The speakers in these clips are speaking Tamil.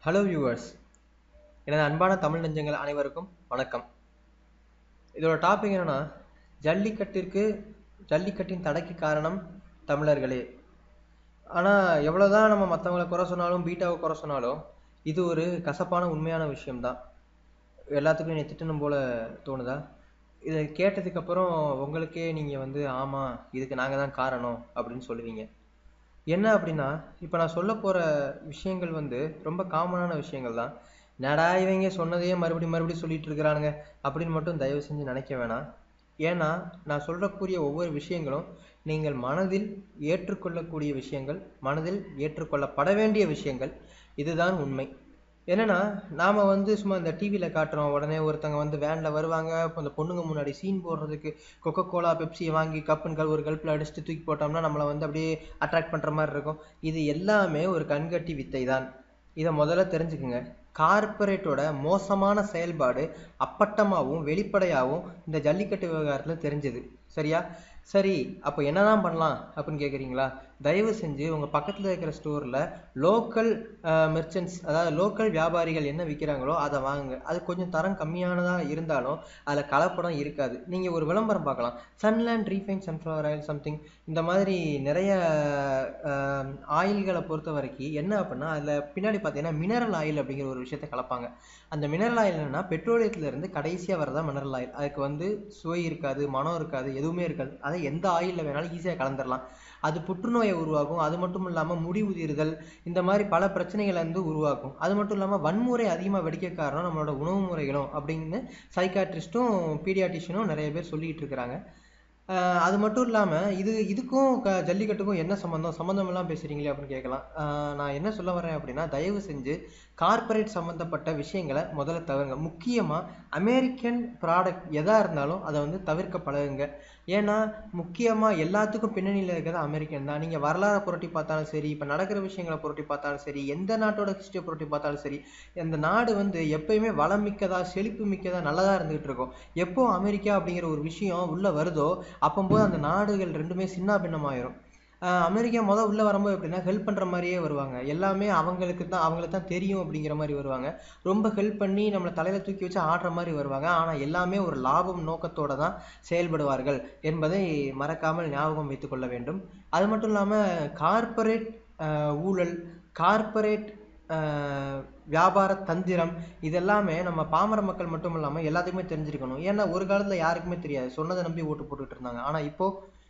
ஹலோ வியூவர்ஸ், எனது அன்பான தமிழ் நெஞ்சங்கள் அனைவருக்கும் வணக்கம். இதோட டாபிக் என்னன்னா, ஜல்லிக்கட்டின் தடைக்கு காரணம் தமிழர்களே. ஆனால் எவ்வளோதான் நம்ம மற்றவங்களை குறை சொன்னாலும், பீட்டாவை குறை சொன்னாலும், இது ஒரு கசப்பான உண்மையான விஷயம்தான். எல்லாத்துக்கும் என்னை திட்டணும் போல தோணுதா? இதை கேட்டதுக்கப்புறம் உங்களுக்கே நீங்கள் ஆமாம், இதுக்கு நாங்கள் தான் காரணம் அப்படின்னு சொல்லுவீங்க. என்ன அப்படின்னா, இப்போ நான் சொல்ல போகிற விஷயங்கள் ரொம்ப காமனான விஷயங்கள் தான். நடா இவங்க சொன்னதையே மறுபடியும் சொல்லிட்டு இருக்கிறானுங்க அப்படின்னு மட்டும் தயவு செஞ்சு நினைக்க வேணாம். ஏன்னா நான் சொல்றக்கூடிய ஒவ்வொரு விஷயங்களும் நீங்கள் மனதில் ஏற்றுக்கொள்ளக்கூடிய விஷயங்கள், மனதில் ஏற்றுக்கொள்ளப்பட வேண்டிய விஷயங்கள். இதுதான் உண்மை. என்னன்னா, நாம சும்மா இந்த டிவியில் காட்டுறோம், உடனே ஒருத்தங்க வேனில் வருவாங்க, இப்போ அந்த பொண்ணுங்க முன்னாடி சீன் போடுறதுக்கு கொக்கோ கோலா பெப்சியை வாங்கி ஒரு கல்ப்பில் அடிச்சுட்டு தூக்கி போட்டோம்னா நம்மளை அப்படியே அட்ராக்ட் பண்ணுற மாதிரி இருக்கும். இது எல்லாமே ஒரு கண்கட்டி வித்தை தான். இதை முதல்ல தெரிஞ்சுக்குங்க. கார்ப்பரேட்டோட மோசமான செயல்பாடு அப்பட்டமாகவும் வெளிப்படையாகவும் இந்த ஜல்லிக்கட்டு விவகாரத்தில் தெரிஞ்சது. சரியா? சரி, அப்போ என்னதான் பண்ணலாம் அப்படின்னு கேட்குறீங்களா? தயவு செஞ்சு உங்கள் பக்கத்தில் இருக்கிற ஸ்டோரில் லோக்கல் மெர்ச்சன்ட்ஸ், அதாவது லோக்கல் வியாபாரிகள் என்ன விற்கிறாங்களோ அதை வாங்குங்க. அது கொஞ்சம் தரம் கம்மியானதாக இருந்தாலும் அதில் கலப்படம் இருக்காது. நீங்கள் ஒரு விளம்பரம் பார்க்கலாம், Sunland refine sunflower oil something. இந்த மாதிரி நிறைய ஆயில்களை பொறுத்த வரைக்கும் என்ன அப்படின்னா, அதில் பின்னாடி பார்த்தீங்கன்னா மினரல் ஆயில் அப்படிங்கிற ஒரு விஷயத்தை கலப்பாங்க. அந்த மினரல் ஆயில் என்னன்னா, பெட்ரோலியத்திலிருந்து கடைசியாக வரதான் மினரல் ஆயில். அதுக்கு சுவை இருக்காது, மனம் இருக்காது, எதுவுமே இருக்காது. அதை எந்த ஆயிலில் வேணாலும் ஈஸியாக கலந்துடலாம். அது புற்றுநோயை உருவாக்கும். அது மட்டும் இல்லாமல் முடி உதிர்தல், இந்த மாதிரி பல பிரச்சனைகளை உருவாக்கும். அது மட்டும் இல்லாமல் வன்முறை அதிகமாக வெடிக்க காரணம் நம்மளோட உணவு முறைகளும் அப்படின்னு சைக்காட்ரிஸ்ட்டும் பீடியாட்டிஷியனும் நிறைய பேர் சொல்லிட்டு இருக்கிறாங்க. அது மட்டும் இல்லாமல் இதுக்கும் ஜல்லிக்கட்டுக்கும் என்ன சம்மந்தம் எல்லாம் பேசுகிறீங்களே அப்படின்னு கேட்கலாம். நான் என்ன சொல்ல வரேன் அப்படின்னா, தயவு செஞ்சு கார்ப்பரேட் சம்மந்தப்பட்ட விஷயங்களை முதல்ல தவிருங்க. முக்கியமாக அமெரிக்கன் ப்ராடக்ட் எதாக இருந்தாலும் அதை தவிர்க்க பழகுங்க. ஏன்னா முக்கியமாக எல்லாத்துக்கும் பின்னணியில் இருக்கிறது அமெரிக்கன் தான். நீங்கள் வரலாறை புரட்டி பார்த்தாலும் சரி, இப்போ நடக்கிற விஷயங்களை புரட்டி பார்த்தாலும் சரி, எந்த நாட்டோட ஹிஸ்டரியை புரட்டி பார்த்தாலும் சரி, அந்த நாடு எப்பயுமே வளம் மிக்கதா, செழிப்பு மிக்கதா, நல்லதாக இருந்துகிட்டு இருக்கும். எப்போ அமெரிக்கா அப்படிங்கிற ஒரு விஷயம் உள்ளே வருதோ அப்போது அந்த நாடுகள் ரெண்டுமே சின்ன பின்னமாயிரும். அமெரிக்கா உள்ளே வரும்போது எப்படின்னா, ஹெல்ப் பண்ணுற மாதிரியே வருவாங்க. எல்லாமே அவங்களுக்கு தான் தெரியும் அப்படிங்கிற மாதிரி வருவாங்க. ரொம்ப ஹெல்ப் பண்ணி நம்மளை தலையில் தூக்கி வச்சு ஆடுற மாதிரி வருவாங்க. ஆனால் எல்லாமே ஒரு லாபம் நோக்கத்தோடு தான் செயல்படுவார்கள் என்பதை மறக்காமல் ஞாபகம் வைத்துக் கொள்ள வேண்டும். அது மட்டும் இல்லாமல் கார்ப்பரேட் ஊழல், கார்ப்பரேட் வியாபார தந்திரம், இதெல்லாமே நம்ம பாமர மக்கள் மட்டும் இல்லாமல் எல்லாத்துக்குமே தெரிஞ்சிருக்கணும். ஏன்னா ஒரு காலத்தில் யாருக்குமே தெரியாது, சொன்னதை நம்பி ஓட்டு போட்டுட்டு இருந்தாங்க. ஆனால் இப்போது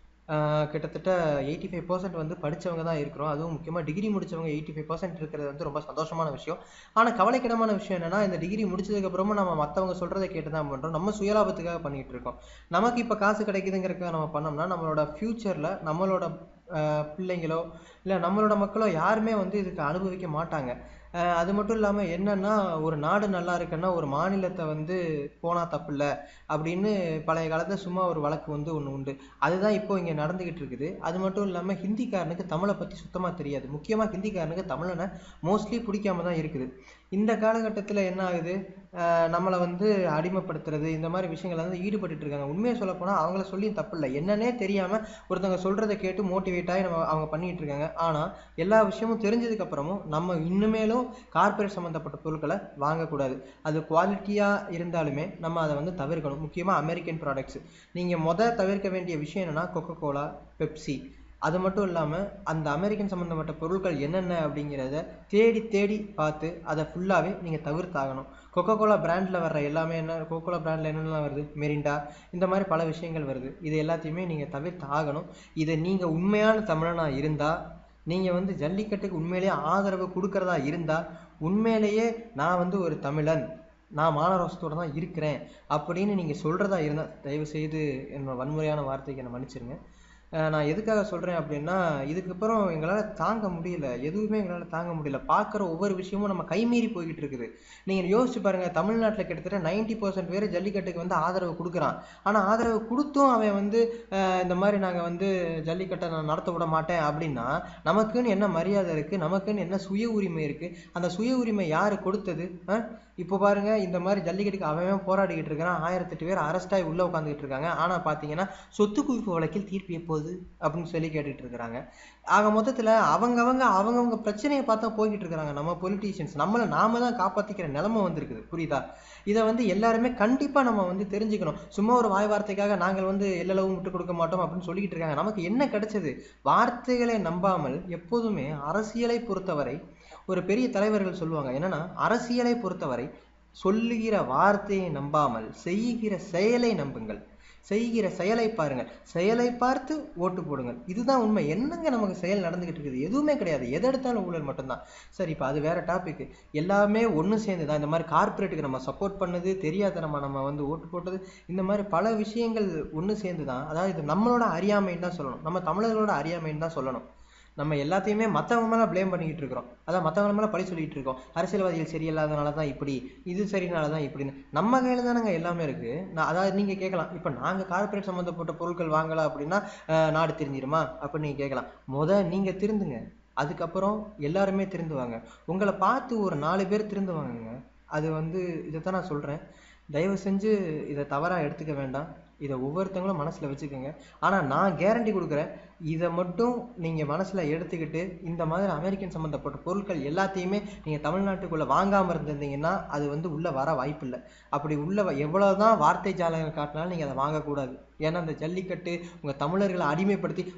கிட்டத்தட்ட 85% படித்தவங்க தான் இருக்கிறோம். அதுவும் முக்கியமாக டிகிரி முடித்தவங்க 85% இருக்கிறது ரொம்ப சந்தோஷமான விஷயம். ஆனால் கவலைக்கிடமான விஷயம் என்னென்னா, இந்த டிகிரி முடிச்சதுக்கப்புறமும் நம்ம மற்றவங்க சொல்கிறத கேட்டு தான் பண்ணுறோம். நம்ம சுயலாபத்துக்காக பண்ணிகிட்டு இருக்கோம். நமக்கு இப்போ காசு கிடைக்குதுங்கிறதுக்காக நம்ம பண்ணோம்னா நம்மளோட ஃப்யூச்சரில் நம்மளோட பிள்ளைங்களோ இல்லை நம்மளோட மக்களோ யாருமே இதுக்கு அனுபவிக்க மாட்டாங்க. அது மட்டும் இல்லாமல் என்னன்னா, ஒரு நாடு நல்லா இருக்குன்னா ஒரு மாநிலத்தை போனால் தப்பு இல்லை அப்படின்னு பழைய காலத்தில் சும்மா ஒரு வழக்கு ஒன்று உண்டு. அதுதான் இப்போ இங்கே நடந்துக்கிட்டு இருக்குது. அது மட்டும் இல்லாமல் ஹிந்திக்காரனுக்கு தமிழை பற்றி சுத்தமாக தெரியாது. முக்கியமாக ஹிந்திக்காரனுக்கு தமிழனை மோஸ்ட்லி பிடிக்காம தான் இருக்குது. இந்த காலகட்டத்தில் என்ன ஆகுது, நம்மளை அடிமைப்படுத்துறது, இந்த மாதிரி விஷயங்கள் ஈடுபட்டு இருக்காங்க. உண்மையை சொல்ல போனால் அவங்கள சொல்லியும் தப்பு இல்லை. என்னன்னே தெரியாமல் ஒருத்தவங்க சொல்கிறத கேட்டு மோட்டிவேட் ஆகி அவங்க பண்ணிகிட்டு இருக்காங்க. ஆனால் எல்லா விஷயமும் தெரிஞ்சதுக்கு அப்புறமும் நம்ம இன்னுமேலும் கார்ப்பரேட் சம்மந்தப்பட்ட பொருட்களை வாங்கக்கூடாது. அது குவாலிட்டியாக இருந்தாலுமே நம்ம அதை தவிர்க்கணும். முக்கியமாக அமெரிக்கன் ப்ராடக்ட்ஸ். நீங்கள் தவிர்க்க வேண்டிய விஷயம் என்னென்னா, கொக்கோ கோலா, பெப்சி. அது மட்டும் இல்லாமல் அந்த அமெரிக்கன் சம்மந்தப்பட்ட பொருட்கள் என்னென்ன அப்படிங்கிறத தேடி பார்த்து அதை ஃபுல்லாகவே நீங்கள் தவிர்த்தாகணும். கொக்கோ கோலா பிராண்டில் வர்ற எல்லாமே கொக்கோ கோலா பிராண்டில் என்னென்னலாம் வருது, மெரிண்டா, இந்த மாதிரி பல விஷயங்கள் வருது. இது எல்லாத்தையுமே நீங்கள் தவிர்த்து ஆகணும். இதை நீங்கள் உண்மையான தமிழனாக இருந்தால், நீங்கள் ஜல்லிக்கட்டுக்கு உண்மையிலேயே ஆதரவு கொடுக்கறதா இருந்தால், உண்மையிலேயே நான் ஒரு தமிழன், நான் மானரோசத்தோடு தான் இருக்கிறேன் அப்படின்னு நீங்கள் சொல்கிறதா இருந்தால், தயவுசெய்து என்னோட வன்முறையான வார்த்தைக்கு என்னை மன்னிச்சிருங்க. நான் எதுக்காக சொல்கிறேன் அப்படின்னா, இதுக்கப்புறம் எங்களால் தாங்க முடியல. எதுவுமே எங்களால் தாங்க முடியல. பார்க்குற ஒவ்வொரு விஷயமும் நம்ம கைமீறி போய்கிட்டு இருக்குது. நீங்கள் யோசிச்சு பாருங்கள், தமிழ்நாட்டில் கிட்டத்தட்ட 90% பேர் ஜல்லிக்கட்டுக்கு ஆதரவு கொடுக்குறான். ஆனால் ஆதரவு கொடுத்தும் அவன் இந்த மாதிரி நாங்கள் ஜல்லிக்கட்டை நான் நடத்த விட மாட்டேன் அப்படின்னா, நமக்குன்னு என்ன மரியாதை இருக்குது, நமக்குன்னு என்ன சுய உரிமை இருக்குது? அந்த சுய உரிமை யார் கொடுத்தது? இப்போ பாருங்க, இந்த மாதிரி ஜல்லிக்கட்டுக்கு அவன் போராடிக்கிட்டு இருக்கிறான். 1008 பேர் அரெஸ்ட் ஆகி உள்ளே உட்காந்துக்கிட்டு இருக்காங்க. ஆனால் பார்த்தீங்கன்னா, சொத்து குவிப்பு வழக்கில் தீர்ப்பு எப்போது போகுது அப்படின்னு சொல்லி கேட்டுட்டு இருக்கிறாங்க. ஆக மொத்தத்துல அவங்கவங்க பிரச்சனையை பார்த்தா போய்கிட்டு இருக்கிறாங்க. நம்ம பொலிட்டீஷியன்ஸ் நாம தான் காப்பாத்திக்கிற நிலைமை வந்திருக்குது. புரியுதா? இதை வந்து எல்லாருமே கண்டிப்பா நம்ம வந்து தெரிஞ்சுக்கணும். சும்மா ஒரு வாய் வார்த்தைக்காக நாங்கள் வந்து எல்லளவும் விட்டு கொடுக்க மாட்டோம் அப்படின்னு சொல்லிக்கிட்டு இருக்காங்க. நமக்கு என்ன கிடைச்சது? வார்த்தைகளை நம்பாமல் எப்போதுமே அரசியலை பொறுத்தவரை ஒரு பெரிய தலைவர்கள் சொல்லுவாங்க என்னன்னா, அரசியலை பொறுத்தவரை சொல்லுகிற வார்த்தையை நம்பாமல் செய்கிற செயலை நம்புங்கள். செய்கிற செயலை பாருங்கள், செயலை பார்த்து ஓட்டு போடுங்கள். இதுதான் உண்மை. என்னங்க நமக்கு செயல் நடந்துகிட்டு இருக்குது? எதுவுமே கிடையாது. எதை எடுத்தாலும் ஊழல் மட்டும்தான். சரி, இப்போ அது வேற டாபிக். எல்லாமே ஒன்று சேர்ந்து தான் இந்த மாதிரி கார்பரேட்டுக்கு நம்ம சப்போர்ட் பண்ணது, தெரியாத நம்ம வந்து ஓட்டு போட்டது, இந்த மாதிரி பல விஷயங்கள் ஒன்று சேர்ந்து தான். அதாவது இது நம்மளோட அறியாமைன்னு தான் சொல்லணும். நம்ம தமிழர்களோட அறியாமைன்னு தான் சொல்லணும். நம்ம எல்லாத்தையுமே மற்றவங்க மேலே ப்ளேம் பண்ணிக்கிட்டு இருக்கிறோம். அதான் மற்றவங்க மேலே பழி சொல்லிட்டு இருக்கோம். அரசியல்வாதிகள் சரியில்லாதனால தான் இப்படி, இது சரினால தான் இப்படின்னு. நம்ம கையில் தானங்க எல்லாமே இருக்குது. அதாவது நீங்கள் கேட்கலாம், இப்போ நாங்கள் கார்பரேட் சம்மந்தப்பட்ட பொருட்கள் வாங்கலாம் அப்படின்னா நாடு தெரிஞ்சிருமா அப்படின்னு நீங்கள் கேட்கலாம். நீங்கள் திருந்துங்க, அதுக்கப்புறம் எல்லாருமே திருந்துவாங்க. உங்களை பார்த்து ஒரு 4 பேர் திருந்துவாங்கங்க. அது வந்து இதைத்தான் நான் சொல்கிறேன். தயவு செஞ்சு இதை தவறாக எடுத்துக்க வேண்டாம். இதை ஒவ்வொருத்தவங்களும் மனசில் வச்சுக்கோங்க. ஆனால் நான் கேரண்டி கொடுக்குறேன், இதை மட்டும் நீங்கள் மனசில் எடுத்துக்கிட்டு இந்த மாதிரி அமெரிக்கன் சம்மந்தப்பட்ட பொருட்கள் எல்லாத்தையுமே நீங்கள் தமிழ்நாட்டுக்குள்ளே வாங்காமல் இருந்திருந்தீங்கன்னா அது வந்து உள்ளே வர வாய்ப்பு இல்லை. அப்படி எவ்வளோதான் வார்த்தை ஜாலங்கள் காட்டினாலும் நீங்கள் அதை வாங்கக்கூடாது. ஏன்னா அந்த ஜல்லிக்கட்டு உங்கள் தமிழர்களை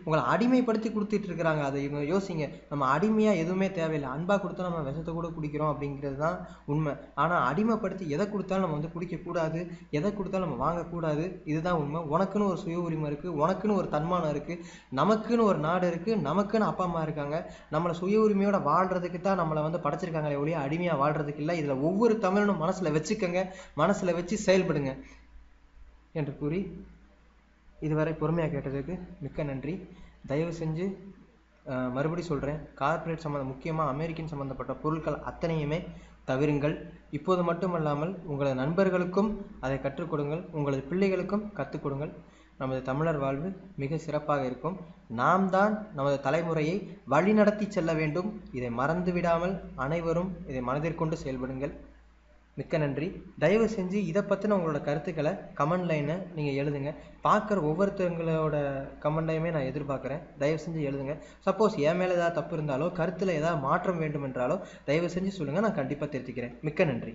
உங்களை அடிமைப்படுத்தி கொடுத்துட்டு இருக்கிறாங்க. அதை இவங்க யோசிங்க. நம்ம அடிமையாக எதுவுமே தேவையில்லை. அன்பாக கொடுத்தா நம்ம விஷத்தை கூட குடிக்கிறோம் அப்படிங்கிறது தான் உண்மை. ஆனால் அடிமைப்படுத்தி எதை கொடுத்தாலும் நம்ம வந்து குடிக்கக்கூடாது, எதை கொடுத்தாலும் நம்ம வாங்கக்கூடாது. இதுதான் உண்மை. உனக்குன்னு ஒரு சுய உரிமை இருக்குது, உனக்குன்னு ஒரு தன்மானம் இருக்குது, நமக்குன்னு ஒரு நாடு இருக்குது, நமக்குன்னு அப்பா அம்மா இருக்காங்க. நம்மளை சுய உரிமையோட வாழ்றதுக்கு தான் நம்மளை வந்து படைச்சிருக்காங்களே ஒழிய அடிமையாக வாழ்றதுக்கு இல்லை. இதில் ஒவ்வொரு தமிழனும் மனசில் வச்சுக்கோங்க, மனசில் வச்சு செயல்படுங்க என்று கூறி இதுவரை பொறுமையாக கேட்டதுக்கு மிக்க நன்றி. தயவு செஞ்சு மறுபடி சொல்கிறேன், கார்ப்பரேட் முக்கியமாக அமெரிக்கன் சம்மந்தப்பட்ட பொருட்கள் அத்தனையுமே தவிருங்கள். இப்போது மட்டுமல்லாமல் உங்களது நண்பர்களுக்கும் அதை கற்றுக் கொடுங்கள், உங்களது பிள்ளைகளுக்கும் கற்றுக் கொடுங்கள். நமது தமிழர் வாழ்வு மிக சிறப்பாக இருக்கும். நாம் தான் நமது தலைமுறையை வழிநடத்தி செல்ல வேண்டும். இதை மறந்து விடாமல் அனைவரும் இதை மனதிற்கொண்டு செயல்படுங்கள். மிக்க நன்றி. தயவு செஞ்சு இதை பற்றின உங்களோட கருத்துக்களை கமெண்ட் லைனை நீங்கள் எழுதுங்க. பார்க்குற ஒவ்வொருத்தவங்களோட கமெண்டையுமே நான் எதிர்பார்க்குறேன். தயவு செஞ்சு எழுதுங்க. சப்போஸ் என் மேலே ஏதாவது தப்பு இருந்தாலோ, கருத்தில் ஏதாவது மாற்றம் வேண்டும் என்றாலோ தயவு செஞ்சு சொல்லுங்கள், நான் கண்டிப்பாக திருத்திக்கிறேன். மிக்க நன்றி.